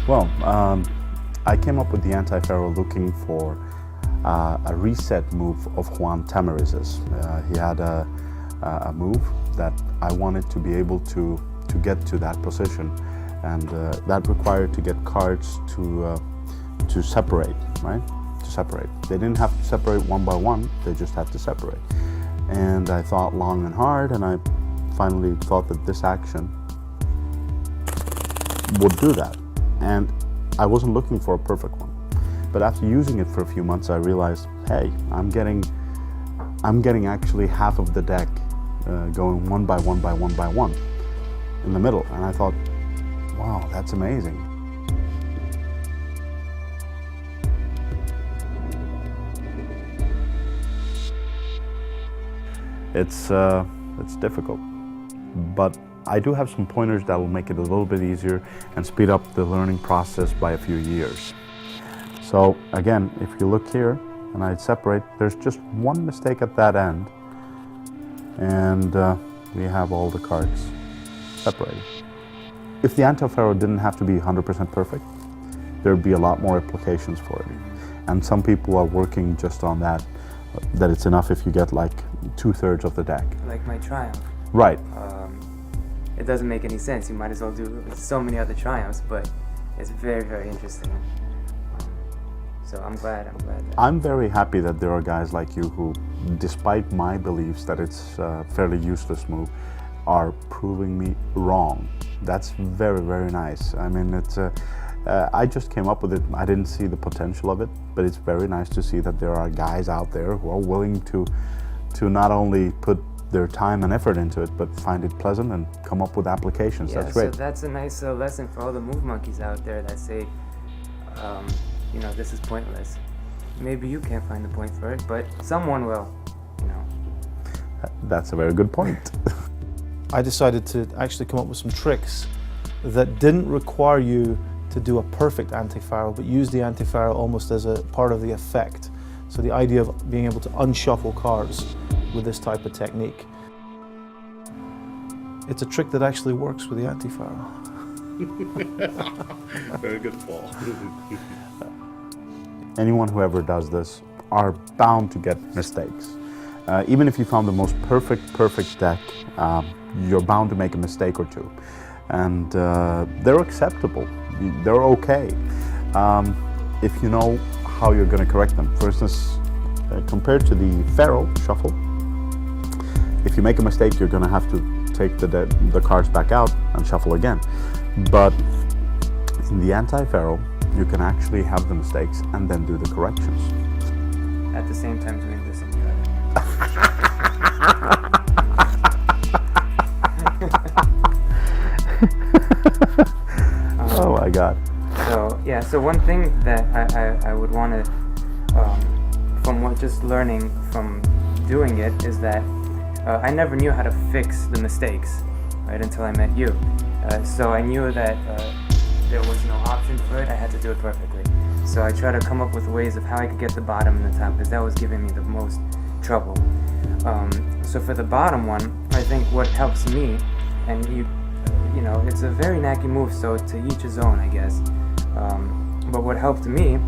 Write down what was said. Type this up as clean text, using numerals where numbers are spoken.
Well, I came up with the anti-Faro looking for a reset move of Juan Tamariz's. He had a move that I wanted to be able to get to that position, and that required to get cards to separate, right? To separate. They didn't have to separate one by one, they just had to separate. And I thought long and hard, and I finally thought that this action would do that. And I wasn't looking for a perfect one. But after using it for a few months, I realized, hey, I'm getting actually half of the deck going one by one by one by one in the middle. And I thought, wow, that's amazing. It's difficult, but I do have some pointers that will make it a little bit easier and speed up the learning process by a few years. So again, if you look here and I separate, there's just one mistake at that end, and we have all the cards separated. If the anti-Faro didn't have to be 100% perfect, there'd be a lot more applications for it. And some people are working just on that it's enough if you get like 2/3 of the deck. Like my Triumph. Right. It doesn't make any sense. You might as well do so many other Triumphs, but it's very, very interesting. So I'm glad that I'm very happy that there are guys like you who, despite my beliefs that it's a fairly useless move, are proving me wrong. That's very, very nice. I mean, it's I just came up with it. I didn't see the potential of it, but it's very nice to see that there are guys out there who are willing to not only put their time and effort into it, but find it pleasant and come up with applications. Yeah, that's great. So that's a nice lesson for all the move monkeys out there that say, you know, this is pointless. Maybe you can't find the point for it, but someone will, you know. That's a very good point. I decided to actually come up with some tricks that didn't require you to do a perfect anti-Faro, but use the anti-Faro almost as a part of the effect. So the idea of being able to unshuffle cards with this type of technique. It's a trick that actually works with the anti-Faro. Very good ball. Anyone who ever does this are bound to get mistakes. Even if you found the most perfect deck, you're bound to make a mistake or two. And they're acceptable. They're okay. If you know how you're going to correct them. For instance, compared to the Faro shuffle, if you make a mistake, you're going to have to take the cards back out and shuffle again. But in the anti-Faro, you can actually have the mistakes and then do the corrections. At the same time doing this and the other. Oh my God. So yeah, so one thing that I would want to, from just learning from doing it, is that I never knew how to fix the mistakes, right, until I met you. So I knew that there was no option for it. I had to do it perfectly. So I tried to come up with ways of how I could get the bottom and the top, because that was giving me the most trouble. So for the bottom one, I think what helps me, and you know, it's a very knacky move, so to each his own, I guess. But what helped me